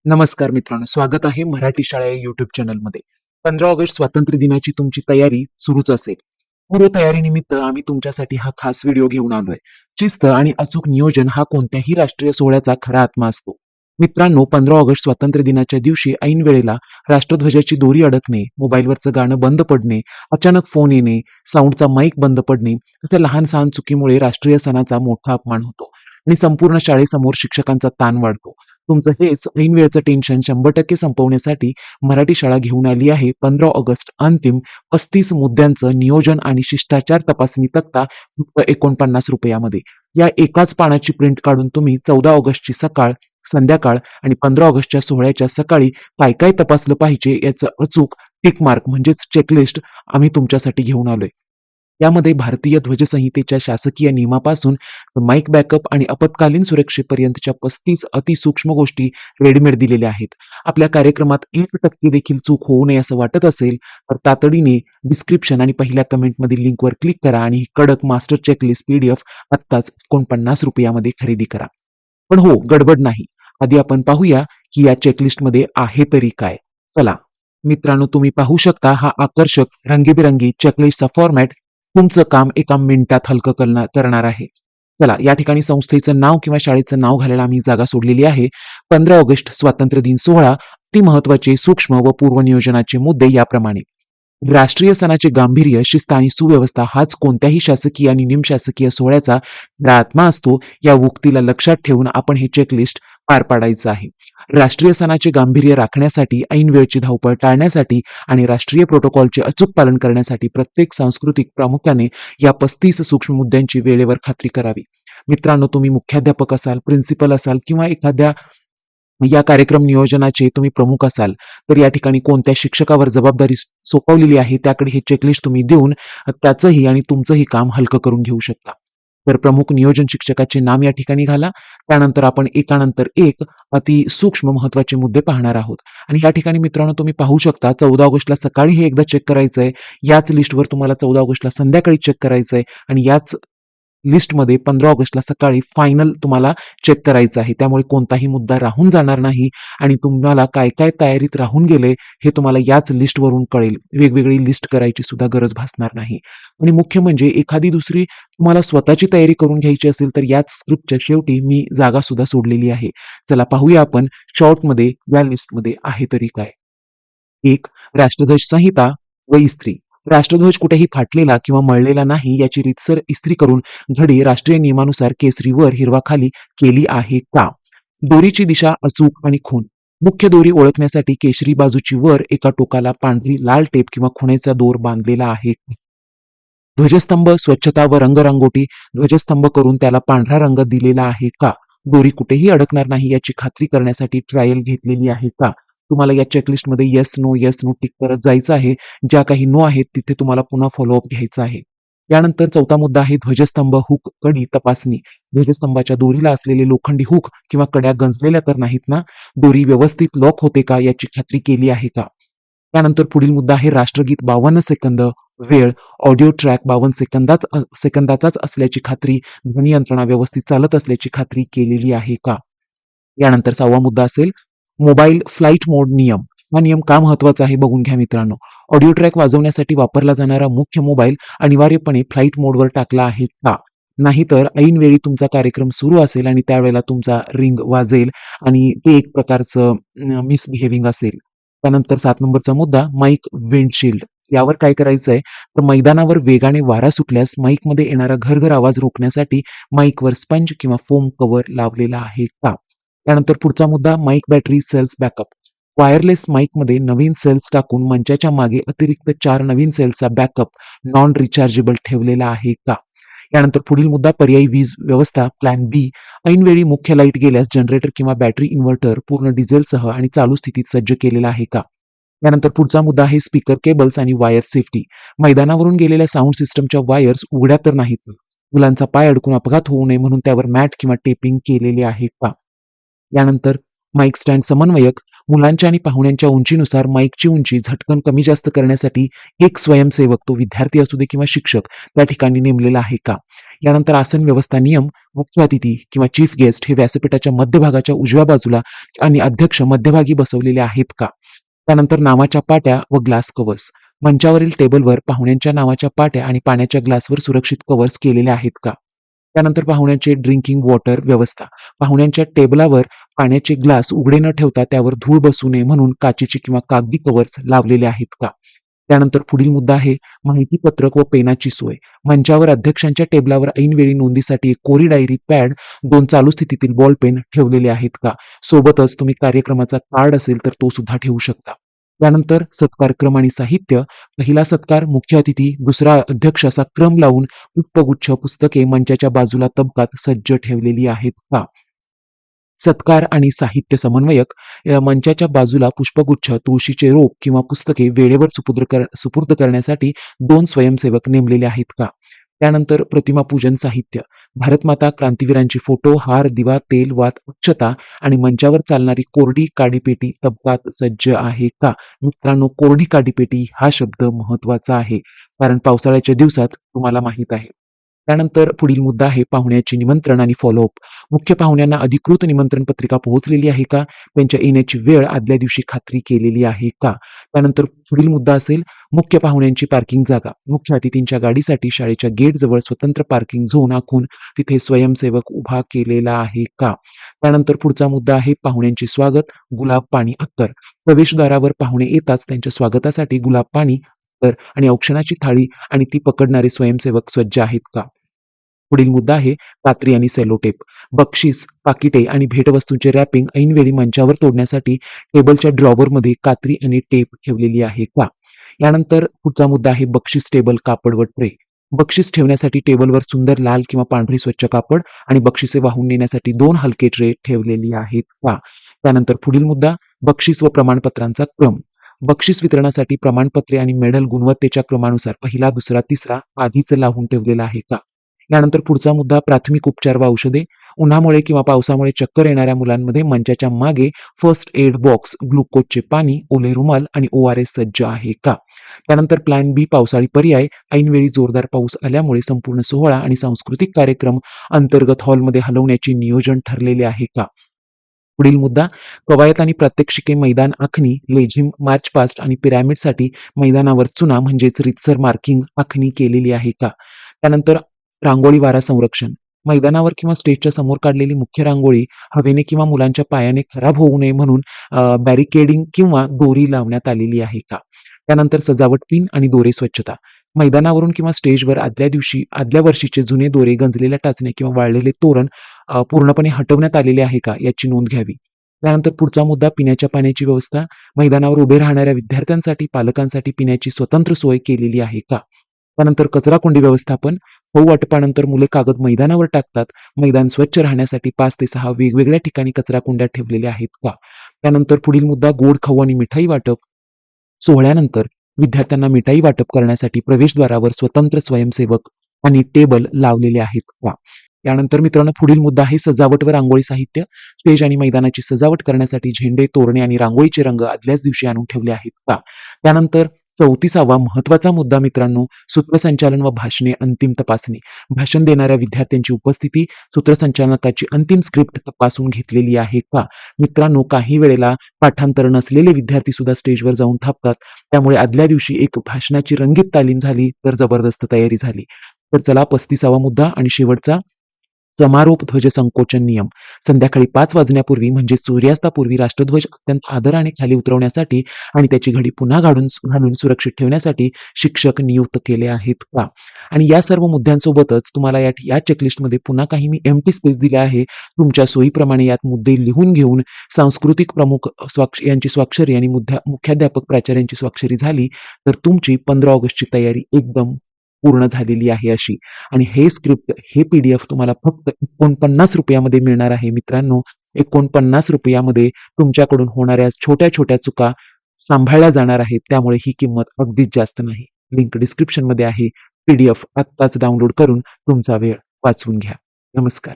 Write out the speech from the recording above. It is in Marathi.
नमस्कार मित्रांनो, स्वागत आहे मराठी शाळा या युट्यूब चॅनलमध्ये. 15 ऑगस्ट स्वातंत्र्य दिनाची तुमची तयारी सुरूच असेल. पूर्व तयारीनिमित्त आम्ही तुमच्यासाठी हा खास व्हिडिओ घेऊन आलोय. शिस्त आणि अचूक नियोजन हा कोणत्याही राष्ट्रीय सोहळ्याचा खरा आत्मा असतो. मित्रांनो, 15 ऑगस्ट स्वातंत्र्य दिनाच्या दिवशी ऐन वेळेला राष्ट्रध्वजाची दोरी अडकणे, मोबाईलवरचं गाणं बंद पडणे, अचानक फोन येणे, साऊंडचा माईक बंद पडणे, अशा लहान सहान चुकीमुळे राष्ट्रीय सणाचा मोठा अपमान होतो आणि संपूर्ण शाळेसमोर शिक्षकांचा ताण वाढतो. तुमचं हेच ऐन वेळचं टेन्शन 100% संपवण्यासाठी मराठी शाळा घेऊन आली आहे 15 ऑगस्ट अंतिम 35 मुद्द्यांचं नियोजन आणि शिष्टाचार तपासणी तक्ता फक्त 49 रुपयामध्ये. या एकाच पानाची प्रिंट काढून तुम्ही 14 ऑगस्टची सकाळ, संध्याकाळ आणि 15 ऑगस्टच्या सोहळ्याच्या सकाळी काय काय तपासलं पाहिजे याचं अचूक टिक मार्क म्हणजेच चेकलिस्ट आम्ही तुमच्यासाठी घेऊन आलोय. यामध्ये भारतीय ध्वजसंहितेच्या शासकीय नियमापासून माईक बॅकअप आणि आपत्कालीन सुरक्षेपर्यंतच्या 35 अतिसूक्ष्म गोष्टी रेडीमेड दिलेल्या आहेत. आपल्या कार्यक्रमात 1% देखील चूक होऊ नये असं वाटत असेल तर तातडीने डिस्क्रिप्शन आणि पहिल्या कमेंटमधील लिंकवर क्लिक करा आणि ही कडक मास्टर चेकलिस्ट PDF आत्ताच 49 रुपयामध्ये खरेदी करा. पण हो, गडबड नाही. आधी आपण पाहूया की या चेकलिस्टमध्ये आहे तरी काय. चला मित्रांनो, तुम्ही पाहू शकता हा आकर्षक रंगीबेरंगी चेकलिस्टचा फॉर्मॅट तुमचं काम एका मिनिटात हलकं करणार आहे. चला, या ठिकाणी संस्थेचं नाव किंवा शाळेचं नाव घालायला आम्ही जागा सोडलेली आहे. 15 ऑगस्ट स्वातंत्र्य दिन सोहळा, अति महत्वाचे सूक्ष्म व पूर्वनियोजनाचे मुद्दे याप्रमाणे. राष्ट्रीय सणाचे गांभीर्य, शिस्त आणि सुव्यवस्था हाच कोणत्याही शासकीय आणि निमशासकीय सोहळ्याचा खरा आत्मा असतो. या उक्तीला लक्षात ठेवून आपण हे चेकलिस्ट पार पाडायचं आहे. राष्ट्रीय सणाचे गांभीर्य राखण्यासाठी, ऐन वेळची धावपळ टाळण्यासाठी आणि राष्ट्रीय प्रोटोकॉलचे अचूक पालन करण्यासाठी प्रत्येक सांस्कृतिक प्रामुख्याने या 35 सूक्ष्म मुद्द्यांची वेळेवर खात्री करावी. मित्रांनो, तुम्ही मुख्याध्यापक असाल, प्रिन्सिपल असाल किंवा एखाद्या या कार्यक्रम नियोजनाचे तुम्ही प्रमुख असाल तर या ठिकाणी कोणत्या शिक्षकावर जबाबदारी सोपवलेली आहे त्याकडे हे चेकलिस्ट तुम्ही देऊन त्याचंही आणि तुमचंही काम हलकं करून घेऊ शकता. तर प्रमुख नियोजन शिक्षकाचे नाम या ठिकाणी घाला. त्यानंतर आपण एकानंतर एक अति सूक्ष्म महत्वाचे मुद्दे पाहणार आहोत. आणि या ठिकाणी मित्रांनो तुम्ही पाहू शकता 14 ऑगस्टला सकाळी हे एकदा चेक करायचंय. याच लिस्टवर तुम्हाला 14 ऑगस्टला संध्याकाळी चेक करायचंय आणि याच लिस्टमध्ये 15 ऑगस्टला सकाळी फायनल तुम्हाला चेक करायचं आहे. त्यामुळे कोणताही मुद्दा राहून जाणार नाही आणि तुम्हाला काय काय तयारीत राहून गेले हे तुम्हाला याच लिस्टवरून कळेल. वेगवेगळी लिस्ट करायची सुद्धा गरज भासणार नाही. आणि मुख्य म्हणजे एखादी दुसरी तुम्हाला स्वतःची तयारी करून घ्यायची असेल तर याच स्क्रिप्टच्या शेवटी मी जागा सुद्धा सोडलेली आहे. चला पाहूया आपण शॉर्टमध्ये या लिस्टमध्ये आहे तरी काय. 1. राष्ट्रध्वज संहिता व इस्त्री. राष्ट्रध्वज कुठेही फाटलेला किंवा मळलेला नाही याची रीतसर इस्त्री करून घडी राष्ट्रीय नियमानुसार केसरीवर हिरवा खाली केली आहे का. दोरीची दिशा अचूक आणि खूण. मुख्य दोरी ओळखण्यासाठी केशरी बाजूची वर एका टोकाला पांढरी लाल टेप किंवा खुणेचा दोर बांधलेला आहे. ध्वजस्तंभ स्वच्छता व रंगरंगोटी ध्वजस्तंभ करून त्याला पांढरा रंग दिलेला आहे का. दोरी कुठेही अडकणार नाही याची खात्री करण्यासाठी ट्रायल घेतलेली आहे का. तुम्हाला या चेकलिस्टमध्ये येस नो टिक करत जायचं आहे. ज्या काही नो आहेत तिथे तुम्हाला पुन्हा फॉलोअप घ्यायचा आहे. यानंतर चौथा मुद्दा आहे ध्वजस्तंभ हुक कडी तपासणी. ध्वजस्तंभाच्या दोरीला असलेले लोखंडी हुक किंवा कड्या गंजलेल्या तर नाहीत ना. दोरी व्यवस्थित लॉक होते का याची खात्री केली आहे का. त्यानंतर पुढील मुद्दा आहे राष्ट्रगीत 52 सेकंद वेळ ऑडिओ ट्रॅक 52 सेकंदाचाच असल्याची खात्री, ध्वनी यंत्रणा व्यवस्थित चालत असल्याची खात्री केलेली आहे का. यानंतर 6वा मुद्दा असेल मोबाईल फ्लाईट मोड नियम. हा नियम का महत्वाचा आहे बघून घ्या मित्रांनो. ऑडिओ ट्रॅक वाजवण्यासाठी वापरला जाणारा मुख्य मोबाईल अनिवार्यपणे फ्लाईट मोडवर टाकला आहे का. नाहीतर ऐन वेळी तुमचा कार्यक्रम सुरू असेल आणि त्यावेळेला तुमचा रिंग वाजेल आणि ते एक प्रकारचं मिसबिहेविंग असेल. त्यानंतर 7 नंबरचा मुद्दा माईक विंडशील्ड. यावर काय करायचंय तर मैदानावर वेगाने वारा सुटल्यास माईकमध्ये येणारा घरघर आवाज रोखण्यासाठी माईकवर स्पंज किंवा फोम कव्हर लावलेला आहे का. त्यानंतर पुढचा मुद्दा mic battery cells backup. Wireless माईकमध्ये नवीन सेल्स टाकून मंचाच्या मागे अतिरिक्त 4 नवीन सेल्सचा बॅकअप नॉन रिचार्जेबल ठेवलेला आहे का. यानंतर पुढील मुद्दा पर्यायी वीज व्यवस्था प्लॅन बी. ऐनवेळी मुख्य लाईट गेल्यास जनरेटर किंवा बॅटरी इन्व्हर्टर पूर्ण डिझेलसह आणि चालू स्थितीत सज्ज केलेला आहे का. यानंतर पुढचा मुद्दा आहे स्पीकर केबल्स आणि वायर सेफ्टी. मैदानावरून गेलेल्या साऊंड सिस्टमच्या वायर्स उघड्या तर नाहीत. मुलांचा पाय अडकून अपघात होऊ नये म्हणून त्यावर मॅट किंवा टेपिंग केलेले आहे का. यानंतर माईक स्टँड समन्वयक. मुलांच्या आणि पाहुण्यांच्या उंचीनुसार माईकची उंची झटकन कमी जास्त करण्यासाठी एक स्वयंसेवक, तो विद्यार्थी असू दे किंवा शिक्षक, त्या ठिकाणी नेमलेला आहे का? यानंतर आसन व्यवस्था नियम, मुख्य अतिथी किंवा चीफ गेस्ट हे व्यासपीठाच्या मध्यभागाच्या उजव्या बाजूला आणि अध्यक्ष मध्यभागी बसवलेले आहेत का? त्यानंतर नावाच्या पाट्या व ग्लास कव्हर्स, मंचावरील टेबलवर पाहुण्यांच्या नावाच्या पाट्या आणि पाण्याच्या ग्लासवर सुरक्षित कव्हर्स केलेले आहेत का? त्यानंतर पाहुण्यांचे ड्रिंकिंग वॉटर व्यवस्था, पाहुण्यांच्या टेबलावर पाण्याचे ग्लास उघडे न ठेवता त्यावर धूळ बसू नये म्हणून काचेची किंवा कागदी कव्हर्स लावलेले आहेत का? त्यानंतर पुढील मुद्दा आहे माहिती पत्रक व पेनाची सोय, मंचावर अध्यक्षांच्या टेबलावर ऐनवेळी नोंदीसाठी एक कोरी डायरी, पॅड, 2 चालू स्थितीतील बॉल पेन ठेवलेले आहेत का? सोबतच तुम्ही कार्यक्रमाचा कार्ड असेल तर तो सुद्धा ठेवू शकता. त्यानंतर सत्कारक्रम आणि साहित्य, पहिला सत्कार मुख्य अतिथी, दुसरा अध्यक्ष असा क्रम लावून पुष्पगुच्छ, पुस्तके मंचाच्या बाजूला तबकात सज्ज ठेवलेली आहेत का? सत्कार आणि साहित्य समन्वयक, मंचाच्या बाजूला पुष्पगुच्छ, तुळशीचे रोप किंवा पुस्तके वेळेवर सुपूर्द करण्यासाठी 2 स्वयंसेवक नेमलेले आहेत का? त्यानंतर प्रतिमा पूजन साहित्य, भारतमाता, क्रांतीवीरांचे फोटो, हार, दिवा, तेल, वात, अक्षता आणि मंचावर चालणारी कोरडी काडीपेटी तबकात सज्ज आहे का? मित्रांनो, कोरडी काडीपेटी हा शब्द महत्वाचा आहे, कारण पावसाळ्याच्या दिवसात तुम्हाला माहित आहे. त्यानंतर पुढील मुद्दा आहे पाहुण्याचे निमंत्रण आणि फॉलोअप, मुख्य पाहुण्यांना अधिकृत निमंत्रण पत्रिका पोहोचलेली आहे का? त्यांच्या येण्याची वेळ आदल्या दिवशी खात्री केलेली आहे का? त्यानंतर पुढील मुद्दा असेल मुख्य पाहुण्यांची पार्किंग जागा, मुख्य अतिथींच्या गाडीसाठी शाळेच्या गेटजवळ स्वतंत्र पार्किंग झोन आखून तिथे स्वयंसेवक उभा केलेला आहे का? त्यानंतर पुढचा मुद्दा आहे पाहुण्यांचे स्वागत, गुलाब, पाणी, अत्तर, प्रवेशद्वारावर पाहुणे येताच त्यांच्या स्वागतासाठी गुलाब, पाणी, अत्तर आणि औक्षणाची थाळी आणि ती पकडणारे स्वयंसेवक सज्ज आहेत का? पुढील मुद्दा आहे कात्री आणि सेलोटेप, बक्षीस, पाकिटे आणि भेटवस्तूंचे रॅपिंग ऐनवेळी मंचावर तोडण्यासाठी टेबलच्या ड्रॉवरमध्ये कात्री आणि टेप ठेवलेली आहे का? यानंतर पुढचा मुद्दा आहे बक्षीस टेबल, कापड व ट्रे, बक्षीस ठेवण्यासाठी टेबलवर सुंदर लाल किंवा पांढरे स्वच्छ कापड आणि बक्षिसे वाहून नेण्यासाठी 2 हलके ट्रे ठेवलेली आहेत का? त्यानंतर पुढील मुद्दा बक्षीस व प्रमाणपत्रांचा क्रम, बक्षीस वितरणासाठी प्रमाणपत्रे आणि मेडल गुणवत्तेच्या क्रमानुसार पहिला, दुसरा, तिसरा आधीच लावून ठेवलेला आहे का? यानंतर पुढचा मुद्दा प्राथमिक उपचार व औषधे, उन्हामुळे किंवा पावसामुळे चक्कर येणाऱ्या मुलांमध्ये मंचाच्या मागे फर्स्ट एड बॉक्स, ग्लुकोजचे पाणी, ओले रुमाल आणि ORS सज्ज आहे का? त्यानंतर प्लॅन बी पावसाळी पर्याय, ऐनवेळी जोरदार पाऊस आल्यामुळे संपूर्ण सोहळा आणि सांस्कृतिक कार्यक्रम अंतर्गत हॉलमध्ये हलवण्याचे नियोजन ठरलेले आहे का? पुढील मुद्दा कवायत आणि प्रात्यक्षिके, मैदान आखणी, लेझिम, मार्च पास्ट आणि पिरॅमिडसाठी मैदानावर चुना म्हणजेच रितसर मार्किंग आखणी केलेली आहे का? त्यानंतर रांगोळी वारा संरक्षण, मैदानावर किंवा स्टेजच्या समोर काढलेली मुख्य रांगोळी हवेने किंवा मुलांच्या पायाने खराब होऊ नये म्हणून बॅरिकेडिंग किंवा दोरी लावण्यात आलेली आहे का? त्यानंतर सजावट, पिन आणि दोरे स्वच्छता, मैदानावरून किंवा स्टेजवर आदल्या वर्षीचे जुने दोरे, गंजलेल्या टाचण्या किंवा वाळलेले तोरण पूर्णपणे हटवण्यात आलेले आहे का याची नोंद घ्यावी. त्यानंतर पुढचा मुद्दा पिण्याच्या पाण्याची व्यवस्था, मैदानावर उभे राहणाऱ्या विद्यार्थ्यांसाठी, पालकांसाठी पिण्याची स्वतंत्र सोय केलेली आहे का? त्यानंतर कचराकुंडी व्यवस्थापन, खाऊ वाटपानंतर मुले कागद मैदानावर टाकतात, मैदान स्वच्छ राहण्यासाठी 5 ते 6 वेगवेगळ्या ठिकाणी कचराकुंड्या ठेवलेल्या आहेत का? त्यानंतर पुढील मुद्दा गोड खाऊ आणि मिठाई वाटप, सोहळ्यानंतर विद्यार्थ्यांना मिठाई वाटप करण्यासाठी प्रवेशद्वारावर स्वतंत्र स्वयंसेवक आणि टेबल लावलेले आहेत का? यानंतर मित्रांनो पुढील मुद्दा आहे सजावट व रांगोळी साहित्य, स्टेज आणि मैदानाची सजावट करण्यासाठी झेंडे, तोरणे आणि रांगोळीचे रंग आदल्याच दिवशी आणून ठेवले आहेत का? त्यानंतर 34वा महत्वाचा मुद्दा मित्रांनो, सूत्रसंचालन व भाषणे अंतिम तपासणी, भाषण देणाऱ्या विद्यार्थ्यांची उपस्थिती, सूत्रसंचालकाची अंतिम स्क्रिप्ट तपासून घेतलेली आहे का? मित्रांनो, काही वेळेला पाठांतर नसलेले विद्यार्थी सुद्धा स्टेजवर जाऊन थापतात, त्यामुळे आदल्या दिवशी एक भाषणाची रंगीत तालीम झाली तर जबरदस्त तयारी झाली. तर चला 35वा मुद्दा आणि शेवटचा, समारोप ध्वज संकोचन नियम, संध्याकाळी 5 वाजण्यापूर्वी म्हणजे सूर्यास्तापूर्वी राष्ट्रध्वज अत्यंत आदराने खाली उतरवण्यासाठी आणि त्याची घडी पुन्हा घालून सुरक्षित ठेवण्यासाठी शिक्षक नियुक्त केले आहेत का? आणि या सर्व मुद्द्यांसोबतच तुम्हाला या चेकलिस्टमध्ये पुन्हा काही मी एम्प्टी स्पेस दिले आहे. तुमच्या सोयीप्रमाणे यात मुद्दे लिहून घेऊन सांस्कृतिक प्रमुख यांची स्वाक्षरी आणि मुख्याध्यापक प्राचार्यांची स्वाक्षरी झाली तर तुमची 15 ऑगस्टची तयारी एकदम पूर्ण झालेली आहे अशी. आणि हे स्क्रिप्ट, हे PDF तुम्हाला फक्त 49 रुपयामध्ये मिळणार आहे मित्रांनो. 49 रुपयामध्ये तुमच्याकडून होणाऱ्या छोट्या छोट्या चुका सांभाळल्या जाणार आहेत, त्यामुळे ही किंमत अगदीच जास्त नाही. लिंक डिस्क्रिप्शन मध्ये आहे. PDF आत्ताच डाउनलोड करून तुमचा वेळ वाचवून घ्या. नमस्कार.